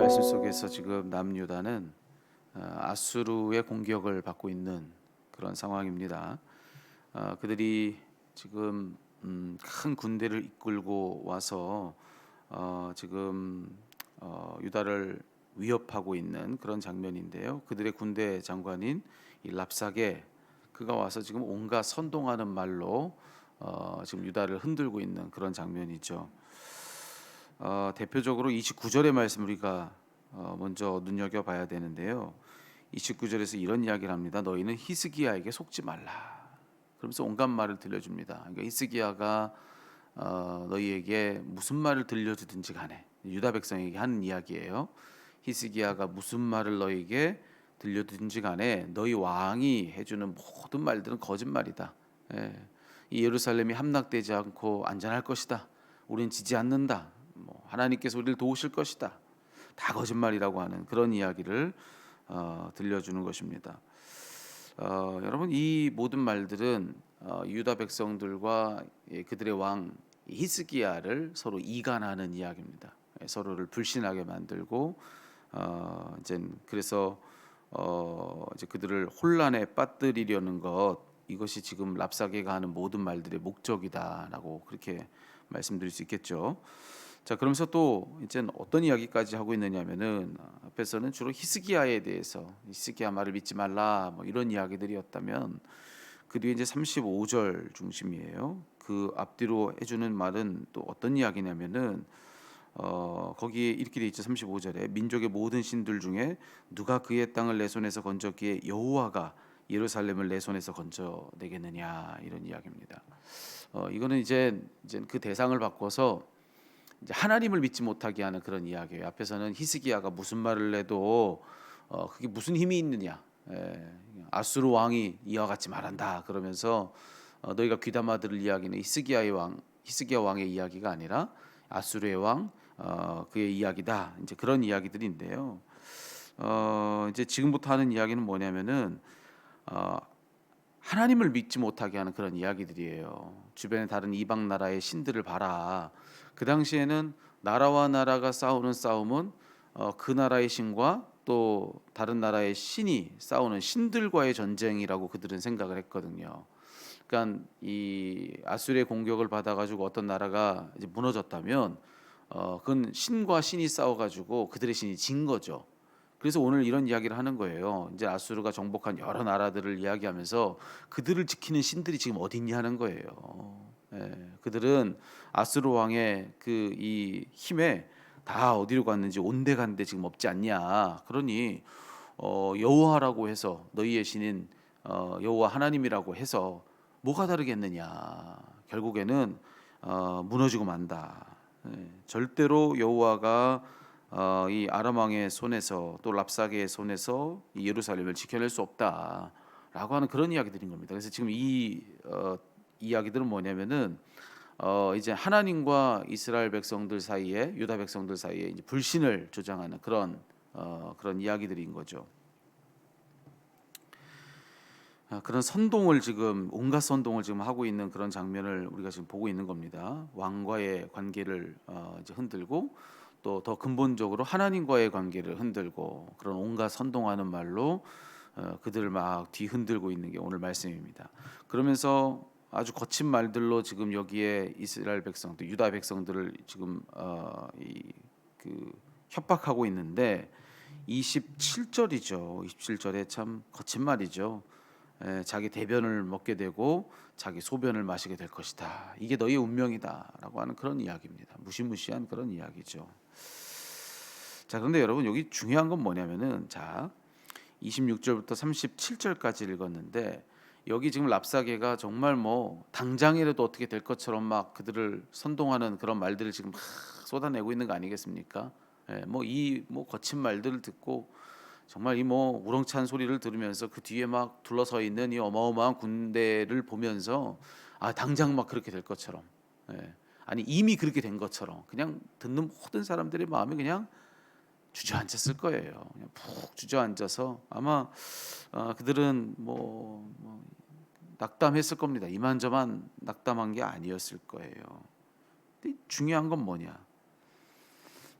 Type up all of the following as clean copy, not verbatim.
말씀 속에서 지금 남유다는 아수르의 공격을 받고 있는 그런 상황입니다. 그들이 지금 큰 군대를 이끌고 와서 지금 유다를 위협하고 있는 그런 장면인데요. 그들의 군대 장관인 이 랍사게, 그가 와서 지금 온갖 선동하는 말로 지금 유다를 흔들고 있는 그런 장면이죠. 대표적으로 29절의 말씀 우리가 먼저 눈여겨봐야 되는데요. 29절에서 이런 이야기를 합니다. 너희는 히스기야에게 속지 말라. 그러면서 온갖 말을 들려줍니다. 그러니까 히스기야가 너희에게 무슨 말을 들려주든지 간에, 유다 백성에게 하는 이야기예요. 히스기야가 무슨 말을 너희에게 들려주든지 간에 너희 왕이 해주는 모든 말들은 거짓말이다. 예. 이 예루살렘이 함락되지 않고 안전할 것이다. 우리는 지지 않는다. 하나님께서 우리를 도우실 것이다. 다 거짓말이라고 하는 그런 이야기를 들려주는 것입니다. 여러분, 이 모든 말들은 유다 백성들과 그들의 왕 히스기야를 서로 이간하는 이야기입니다. 서로를 불신하게 만들고 이제 그래서 이제 그들을 혼란에 빠뜨리려는 것, 이것이 지금 랍사게가 하는 모든 말들의 목적이다라고 그렇게 말씀드릴 수 있겠죠. 자, 그러면서 또 이제 어떤 이야기까지 하고 있느냐면은 앞에서는 주로 히스기야에 대해서 히스기야 말을 믿지 말라 뭐 이런 이야기들이었다면, 그 뒤에 이제 35절 중심이에요. 그 앞뒤로 해주는 말은 또 어떤 이야기냐면은 거기에 이렇게 돼 있죠. 35절에 민족의 모든 신들 중에 누가 그의 땅을 내 손에서 건졌기에 여호와가 예루살렘을 내 손에서 건져내겠느냐, 이런 이야기입니다. 이거는 이제 그 대상을 바꿔서 이제 하나님을 믿지 못하게 하는 그런 이야기예요. 앞에서는 히스기야가 무슨 말을 해도 그게 무슨 힘이 있느냐, 아수르 왕이 이와 같이 말한다 그러면서 너희가 귀담아 들을 이야기는 히스기야 왕의 이야기가 아니라 아수르의 왕 그의 이야기다. 이제 그런 이야기들인데요. 이제 지금부터 하는 이야기는 뭐냐면은 하나님을 믿지 못하게 하는 그런 이야기들이에요. 주변의 다른 이방 나라의 신들을 봐라. 그 당시에는 나라와 나라가 싸우는 싸움은 그 나라의 신과 또 다른 나라의 신이 싸우는 신들과의 전쟁이라고 그들은 생각을 했거든요. 그러니까 이 아수르의 공격을 받아가지고 어떤 나라가 이제 무너졌다면 그건 신과 신이 싸워가지고 그들의 신이 진 거죠. 그래서 오늘 이런 이야기를 하는 거예요. 이제 아수르가 정복한 여러 나라들을 이야기하면서 그들을 지키는 신들이 지금 어디 있냐 하는 거예요. 그들은 아수르 왕의 그 이 힘에 다 어디로 갔는지 온데간데 지금 없지 않냐. 그러니 여호와라고 해서 너희의 신인 여호와 하나님이라고 해서 뭐가 다르겠느냐. 결국에는 무너지고 만다. 절대로 여호와가 이 아람 왕의 손에서 또 랍사게의 손에서 이 예루살렘을 지켜낼 수 없다라고 하는 그런 이야기들인 겁니다. 그래서 지금 이 이야기들은 뭐냐면은 이제 하나님과 이스라엘 백성들 사이에, 유다 백성들 사이에 이제 불신을 조장하는 그런 이야기들인 거죠. 그런 선동을 지금 온갖 선동을 지금 하고 있는 그런 장면을 우리가 지금 보고 있는 겁니다. 왕과의 관계를 이제 흔들고 또 더 근본적으로 하나님과의 관계를 흔들고 그런 온갖 선동하는 말로 그들을 막 뒤흔들고 있는 게 오늘 말씀입니다. 그러면서 아주 거친 말들로 지금 여기에 이스라엘 백성들, 유다 백성들을 지금 그 협박하고 있는데 27절이죠. 27절에 참 거친 말이죠. 자기 대변을 먹게 되고 자기 소변을 마시게 될 것이다. 이게 너희 운명이다라고 하는 그런 이야기입니다. 무시무시한 그런 이야기죠. 자, 그런데 여러분, 여기 중요한 건 뭐냐면은, 자, 26절부터 37절까지 읽었는데 여기 지금 랍사게가 정말 뭐 당장이라도 어떻게 될 것처럼 막 그들을 선동하는 그런 말들을 지금 막 쏟아내고 있는 거 아니겠습니까? 뭐 거친 말들을 듣고 정말 이 뭐 우렁찬 소리를 들으면서 그 뒤에 막 둘러서 있는 이 어마어마한 군대를 보면서 당장 막 그렇게 될 것처럼, 아니 이미 그렇게 된 것처럼 그냥 듣는 모든 사람들의 마음이 그냥 주저앉았을 거예요. 그냥 푹 주저앉아서 아마 그들은 뭐 낙담했을 겁니다. 이만저만 낙담한 게 아니었을 거예요. 근데 중요한 건 뭐냐?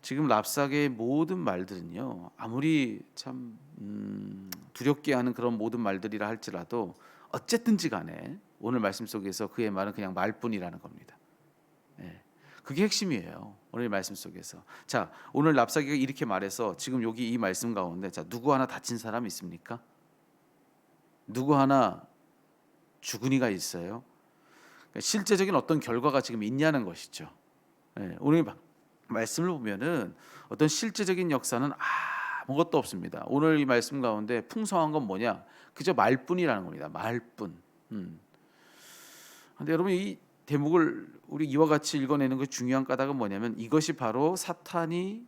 지금 랍사계의 모든 말들은요, 아무리 참 두렵게 하는 그런 모든 말들이라 할지라도 어쨌든지 간에 오늘 말씀 속에서 그의 말은 그냥 말뿐이라는 겁니다. 예. 그게 핵심이에요. 오늘 말씀 속에서. 자, 오늘 랍사계가 이렇게 말해서 지금 여기 이 말씀 가운데 자, 누구 하나 다친 사람 있습니까? 누구 하나 죽은 이가 있어요? 그러니까 실제적인 어떤 결과가 지금 있냐는 것이죠. 예, 오늘 말씀을 보면은 어떤 실제적인 역사는 아무것도 없습니다. 오늘 이 말씀 가운데 풍성한 건 뭐냐? 그저 말뿐이라는 겁니다. 말뿐. 근데 여러분 이 대목을 우리 이와 같이 읽어내는 그 중요한 까닭은 뭐냐면 이것이 바로 사탄이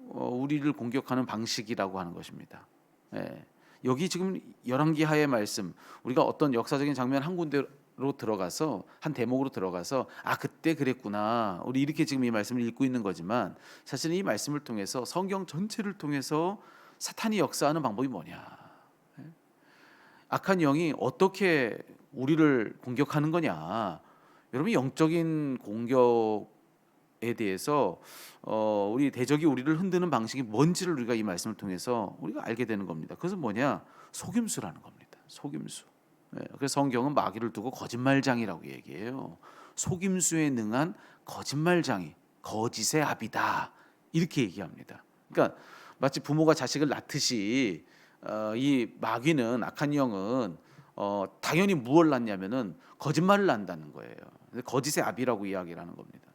우리를 공격하는 방식이라고 하는 것입니다. 예. 여기 지금 열왕기하의 말씀, 우리가 어떤 역사적인 장면 한 군데로 들어가서 한 대목으로 들어가서 그때 그랬구나, 우리 이렇게 지금 이 말씀을 읽고 있는 거지만 사실 이 말씀을 통해서 성경 전체를 통해서 사탄이 역사하는 방법이 뭐냐, 악한 영이 어떻게 우리를 공격하는 거냐. 여러분 영적인 공격에 대해서 우리 대적이 우리를 흔드는 방식이 뭔지를 우리가 이 말씀을 통해서 우리가 알게 되는 겁니다. 그것은 뭐냐? 속임수라는 겁니다. 속임수. 그래서 성경은 마귀를 두고 거짓말장이라고 얘기해요. 속임수에 능한 거짓말장이, 거짓의 아비다, 이렇게 얘기합니다. 그러니까 마치 부모가 자식을 낳듯이 이 마귀는, 악한 영은 당연히 무엇을 낳냐면은 거짓말을 낳는다는 거예요. 거짓의 아비라고 이야기를 하는 겁니다.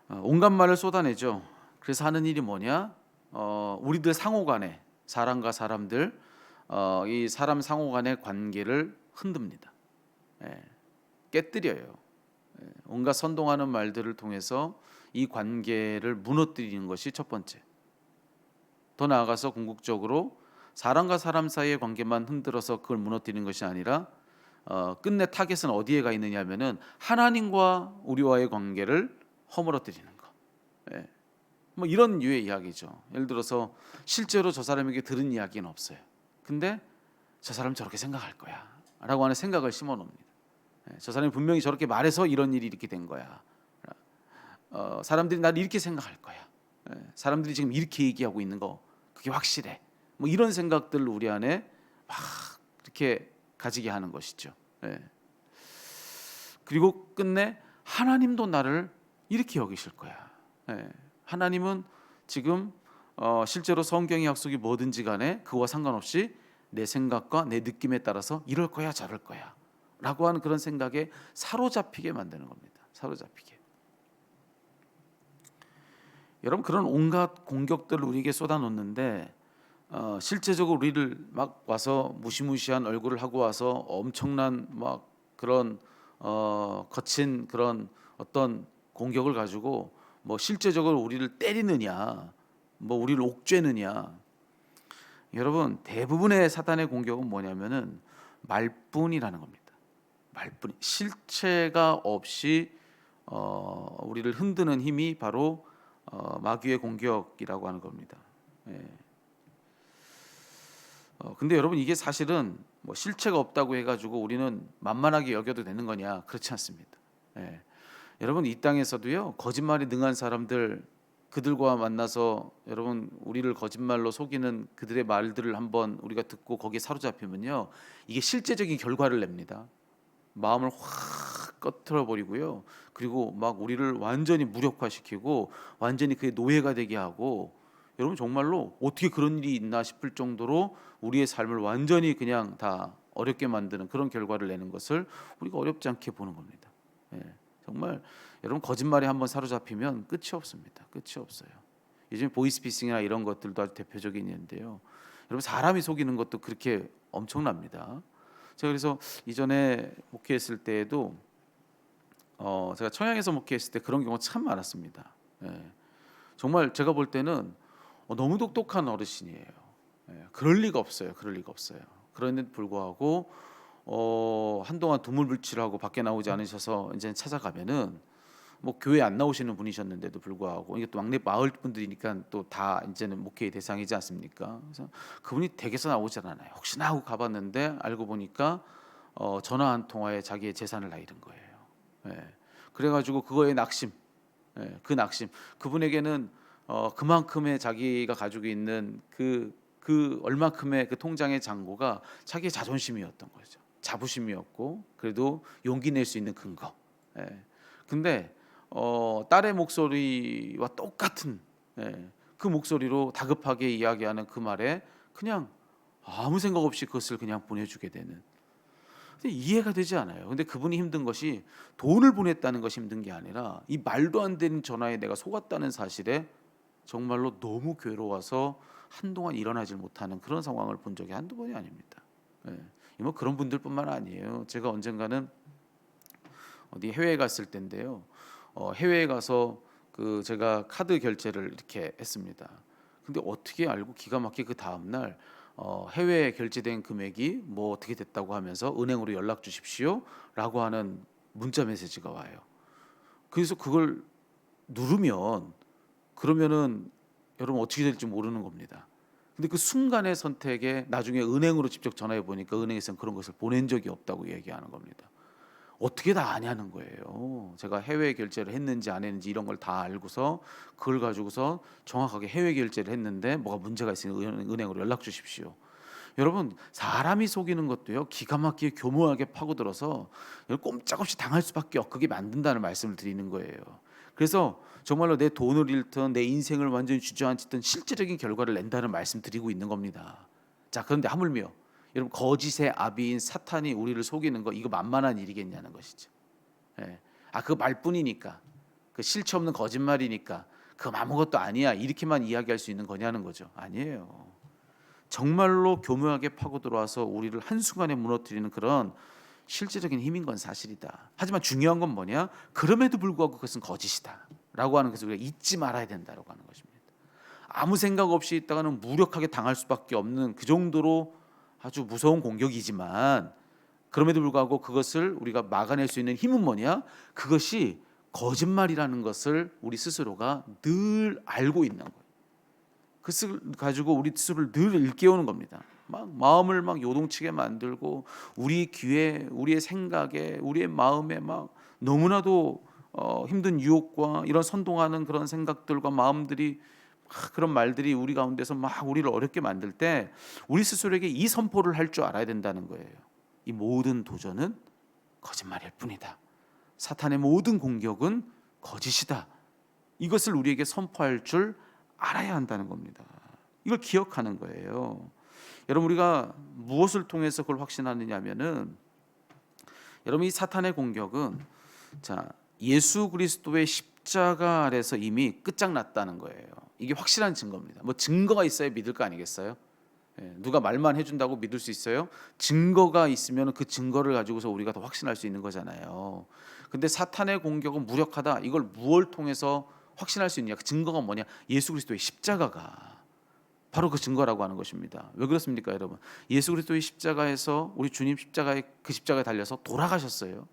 온갖 말을 쏟아내죠. 그래서 하는 일이 뭐냐? 우리들 상호간에, 사람과 사람들, 이 사람 상호간의 관계를 흔듭니다. 깨뜨려요. 온갖 선동하는 말들을 통해서 이 관계를 무너뜨리는 것이 첫 번째. 더 나아가서 궁극적으로 사람과 사람 사이의 관계만 흔들어서 그걸 무너뜨리는 것이 아니라 끝내 타겟은 어디에 가 있느냐 하면은 하나님과 우리와의 관계를 허물어뜨리는 거. 뭐 이런 류의 이야기죠. 예를 들어서 실제로 저 사람에게 들은 이야기는 없어요. 근데 저 사람 저렇게 생각할 거야 라고 하는 생각을 심어 놓습니다. 저 사람이 분명히 저렇게 말해서 이런 일이 이렇게 된 거야. 사람들이 나를 이렇게 생각할 거야. 사람들이 지금 이렇게 얘기하고 있는 거 그게 확실해. 뭐 이런 생각들을 우리 안에 막 이렇게 가지게 하는 것이죠. 그리고 끝내 하나님도 나를 이렇게 여기실 거야. 하나님은 지금 실제로 성경의 약속이 뭐든지 간에 그와 상관없이 내 생각과 내 느낌에 따라서 이럴 거야 저럴 거야 라고 하는 그런 생각에 사로잡히게 만드는 겁니다. 사로잡히게. 여러분 그런 온갖 공격들을 우리에게 쏟아놓는데 실제적으로 우리를 막 와서 무시무시한 얼굴을 하고 와서 엄청난 막 그런 거친 그런 어떤 공격을 가지고 뭐 실제적으로 우리를 때리느냐, 뭐 우리를 옥죄느냐. 여러분 대부분의 사탄의 공격은 뭐냐면은 말뿐이라는 겁니다. 말뿐. 실체가 없이 우리를 흔드는 힘이 바로 마귀의 공격이라고 하는 겁니다. 근데 여러분 이게 사실은 뭐 실체가 없다고 해가지고 우리는 만만하게 여겨도 되는 거냐? 그렇지 않습니다. 여러분 이 땅에서도요 거짓말이 능한 사람들, 그들과 만나서 여러분 우리를 거짓말로 속이는 그들의 말들을 한번 우리가 듣고 거기에 사로잡히면요 이게 실제적인 결과를 냅니다. 마음을 확 꺼트려 버리고요. 그리고 막 우리를 완전히 무력화시키고 완전히 그의 노예가 되게 하고, 여러분 정말로 어떻게 그런 일이 있나 싶을 정도로 우리의 삶을 완전히 그냥 다 어렵게 만드는 그런 결과를 내는 것을 우리가 어렵지 않게 보는 겁니다. 정말 여러분 거짓말에 한번 사로잡히면 끝이 없습니다. 끝이 없어요. 요즘 보이스피싱이나 이런 것들도 아주 대표적인 예인데요. 여러분 사람이 속이는 것도 그렇게 엄청납니다. 제가 그래서 이전에 목회했을 때에도 제가 청양에서 목회했을 때 그런 경우가 참 많았습니다. 정말 제가 볼 때는 너무 똑똑한 어르신이에요. 그럴 리가 없어요. 그럴 리가 없어요. 그런데도 불구하고 한동안 두물불출하고 밖에 나오지 않으셔서 이제 찾아가면은 뭐 교회 안 나오시는 분이셨는데도 불구하고, 이게 또 막내 마을 분들이니까 또 다 이제는 목회의 대상이지 않습니까? 그래서 그분이 댁에서 나오질 않아요. 혹시나 하고 가봤는데 알고 보니까 전화 한 통화에 자기의 재산을 다 잃은 거예요. 그래가지고 그거에 낙심, 예, 그 낙심, 그분에게는 그만큼의 자기가 가지고 있는 그 얼마큼의 그 통장의 잔고가 자기의 자존심이었던 거죠. 자부심이었고 그래도 용기 낼 수 있는 근거. 예. 근데 딸의 목소리와 똑같은, 예, 그 목소리로 다급하게 이야기하는 그 말에 그냥 아무 생각 없이 그것을 그냥 보내주게 되는. 근데 이해가 되지 않아요. 근데 그분이 힘든 것이 돈을 보냈다는 것이 힘든 게 아니라 이 말도 안 되는 전화에 내가 속았다는 사실에 정말로 너무 괴로워서 한동안 일어나질 못하는 그런 상황을 본 적이 한두 번이 아닙니다. 예. 뭐 그런 분들뿐만 아니에요. 제가 언젠가는 어디 해외에 갔을 때인데요. 해외에 가서 그 제가 카드 결제를 이렇게 했습니다. 근데 어떻게 알고 기가 막히게 그 다음 날 해외에 결제된 금액이 뭐 어떻게 됐다고 하면서 은행으로 연락 주십시오라고 하는 문자 메시지가 와요. 그래서 그걸 누르면, 그러면은 여러분 어떻게 될지 모르는 겁니다. 근데 그 순간의 선택에 나중에 은행으로 직접 전화해 보니까 은행에서는 그런 것을 보낸 적이 없다고 얘기하는 겁니다. 어떻게 다 아냐는 거예요. 제가 해외 결제를 했는지 안 했는지 이런 걸 다 알고서 그걸 가지고서 정확하게 해외 결제를 했는데 뭐가 문제가 있으니 은행으로 연락 주십시오. 여러분, 사람이 속이는 것도요 기가 막히게 교묘하게 파고들어서 꼼짝없이 당할 수밖에 없게 만든다는 말씀을 드리는 거예요. 그래서 정말로 내 돈을 잃든 내 인생을 완전히 주저앉히든 실제적인 결과를 낸다는 말씀 드리고 있는 겁니다. 자, 그런데 하물며 여러분, 거짓의 아비인 사탄이 우리를 속이는 거, 이거 만만한 일이겠냐는 것이죠. 예. 그 말뿐이니까, 그 실체 없는 거짓말이니까 그건 아무것도 아니야, 이렇게만 이야기할 수 있는 거냐는 거죠. 아니에요. 정말로 교묘하게 파고 들어와서 우리를 한순간에 무너뜨리는 그런 실제적인 힘인 건 사실이다. 하지만 중요한 건 뭐냐? 그럼에도 불구하고 그것은 거짓이다 라고 하는 것을 우리가 잊지 말아야 된다고 하는 것입니다. 아무 생각 없이 있다가는 무력하게 당할 수밖에 없는 그 정도로 아주 무서운 공격이지만, 그럼에도 불구하고 그것을 우리가 막아낼 수 있는 힘은 뭐냐? 그것이 거짓말이라는 것을 우리 스스로가 늘 알고 있는 거예요. 그것을 가지고 우리 스스로를 늘 일깨우는 겁니다. 막 마음을 막 요동치게 만들고 우리 귀에, 우리의 생각에, 우리의 마음에 막 너무나도 힘든 유혹과 이런 선동하는 그런 생각들과 마음들이, 그런 말들이 우리 가운데서 막 우리를 어렵게 만들 때 우리 스스로에게 이 선포를 할 줄 알아야 된다는 거예요. 이 모든 도전은 거짓말일 뿐이다. 사탄의 모든 공격은 거짓이다. 이것을 우리에게 선포할 줄 알아야 한다는 겁니다. 이걸 기억하는 거예요. 여러분, 우리가 무엇을 통해서 그걸 확신하느냐면은, 여러분, 이 사탄의 공격은 자, 예수 그리스도의 십자가 아래서 이미 끝장났다는 거예요. 이게 확실한 증거입니다. 뭐 증거가 있어야 믿을 거 아니겠어요? 누가 말만 해준다고 믿을 수 있어요? 증거가 있으면 그 증거를 가지고서 우리가 더 확신할 수 있는 거잖아요. 근데 사탄의 공격은 무력하다. 이걸 무엇을 통해서 확신할 수 있냐? 그 증거가 뭐냐? 예수 그리스도의 십자가가 바로 그 증거라고 하는 것입니다. 왜 그렇습니까, 여러분? 예수 그리스도의 십자가에서, 우리 주님 십자가에, 그 십자가에 달려서 돌아가셨어요.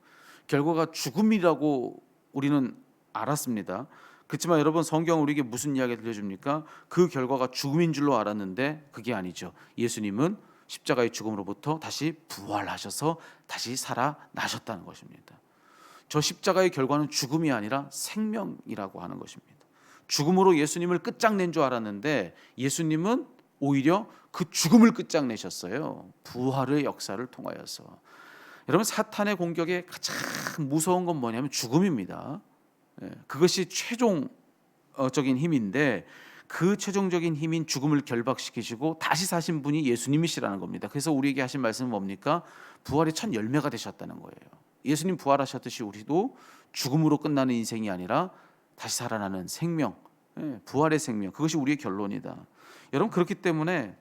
결과가 죽음이라고 우리는 알았습니다. 그렇지만 여러분, 성경 우리에게 무슨 이야기를 들려줍니까? 그 결과가 죽음인 줄로 알았는데 그게 아니죠. 예수님은 십자가의 죽음으로부터 다시 부활하셔서 다시 살아나셨다는 것입니다. 저 십자가의 결과는 죽음이 아니라 생명이라고 하는 것입니다. 죽음으로 예수님을 끝장낸 줄 알았는데 예수님은 오히려 그 죽음을 끝장내셨어요. 부활의 역사를 통하여서. 여러분, 사탄의 공격의 가장 무서운 건 뭐냐면 죽음입니다. 그것이 최종적인 힘인데, 그 최종적인 힘인 죽음을 결박시키시고 다시 사신 분이 예수님이시라는 겁니다. 그래서 우리에게 하신 말씀은 뭡니까? 부활의 첫 열매가 되셨다는 거예요. 예수님 부활하셨듯이 우리도 죽음으로 끝나는 인생이 아니라 다시 살아나는 생명, 부활의 생명, 그것이 우리의 결론이다. 여러분, 그렇기 때문에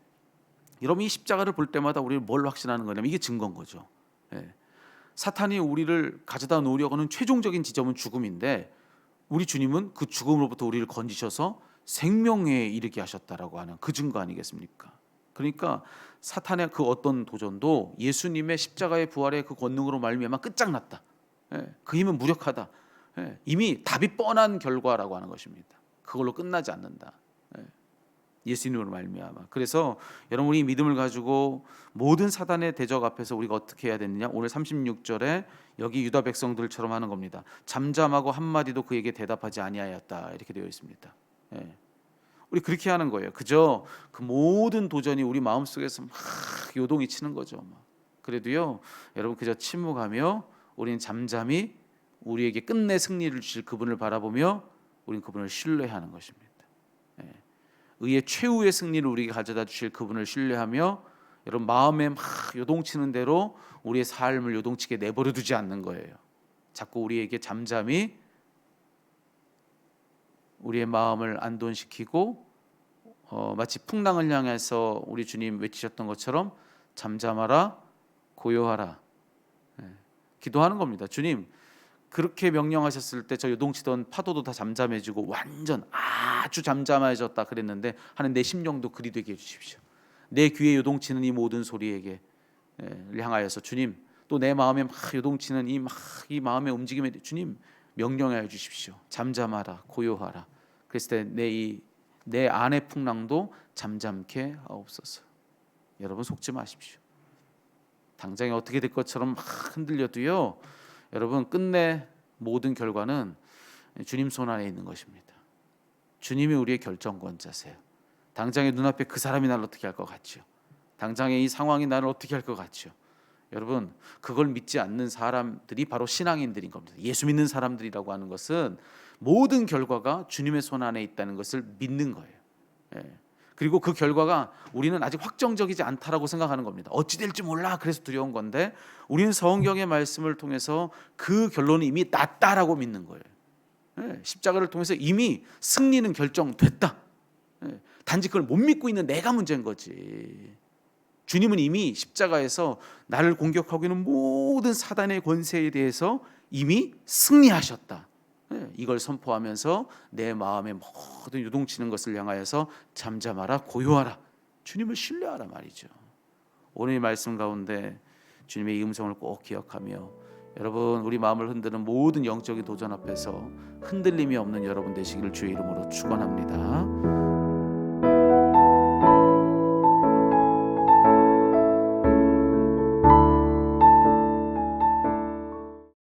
여러분, 이 십자가를 볼 때마다 우리를 뭘 확신하는 거냐면 이게 증거인 거죠. 사탄이 우리를 가져다 놓으려고 하는 최종적인 지점은 죽음인데, 우리 주님은 그 죽음으로부터 우리를 건지셔서 생명에 이르게 하셨다라고 하는 그 증거 아니겠습니까? 그러니까 사탄의 그 어떤 도전도 예수님의 십자가의 부활의 그 권능으로 말미암아 끝장났다. 그 힘은 무력하다. 이미 답이 뻔한 결과라고 하는 것입니다. 그걸로 끝나지 않는다. 예수님으로 말미암아. 그래서 여러분 우리 믿음을 가지고 모든 사단의 대적 앞에서 우리가 어떻게 해야 되느냐? 오늘 36절에 여기 유다 백성들처럼 하는 겁니다. 잠잠하고 한마디도 그에게 대답하지 아니하였다. 이렇게 되어 있습니다. 예. 우리 그렇게 하는 거예요. 그저 그 모든 도전이 우리 마음속에서 막 요동이 치는 거죠. 막. 그래도요, 여러분 그저 침묵하며 우리는 잠잠히 우리에게 끝내 승리를 주실 그분을 바라보며 우리는 그분을 신뢰하는 것입니다. 예. 의의 최후의 승리를 우리에게 가져다 주실 그분을 신뢰하며 여러분 마음에 막 요동치는 대로 우리의 삶을 요동치게 내버려 두지 않는 거예요. 자꾸 우리에게 잠잠히 우리의 마음을 안돈시키고 마치 풍랑을 향해서 우리 주님 외치셨던 것처럼 잠잠하라 고요하라 기도하는 겁니다. 주님 그렇게 명령하셨을 때 저 요동치던 파도도 다 잠잠해지고 완전 아주 잠잠해졌다 그랬는데 하는 내 심령도 그리 되게 해주십시오. 내 귀에 요동치는 이 모든 소리에게 향하여서 주님 또 내 마음에 막 요동치는 이 마음의 움직임에 주님 명령하여 주십시오. 잠잠하라 고요하라. 그랬을 때 내 안의 풍랑도 잠잠케 하옵소서. 여러분 속지 마십시오. 당장에 어떻게 될 것처럼 막 흔들려도요. 여러분 끝내 모든 결과는 주님 손 안에 있는 것입니다. 주님이 우리의 결정권자세요. 당장에 눈앞에 그 사람이 나를 어떻게 할 것 같죠? 당장에 이 상황이 나를 어떻게 할 것 같죠? 여러분 그걸 믿지 않는 사람들이 바로 신앙인들인 겁니다. 예수 믿는 사람들이라고 하는 것은 모든 결과가 주님의 손 안에 있다는 것을 믿는 거예요. 예. 그리고 그 결과가 우리는 아직 확정적이지 않다라고 생각하는 겁니다. 어찌 될지 몰라 그래서 두려운 건데 우리는 성경의 말씀을 통해서 그 결론은 이미 났다라고 믿는 거예요. 예. 십자가를 통해서 이미 승리는 결정됐다. 예. 단지 그걸 못 믿고 있는 내가 문제인 거지. 주님은 이미 십자가에서 나를 공격하고 있는 모든 사단의 권세에 대해서 이미 승리하셨다. 이걸 선포하면서 내 마음에 모든 요동치는 것을 향하여서 잠잠하라 고요하라 주님을 신뢰하라 말이죠. 오늘 이 말씀 가운데 주님의 이 음성을 꼭 기억하며 여러분 우리 마음을 흔드는 모든 영적인 도전 앞에서 흔들림이 없는 여러분 되시기를 주의 이름으로 축원합니다.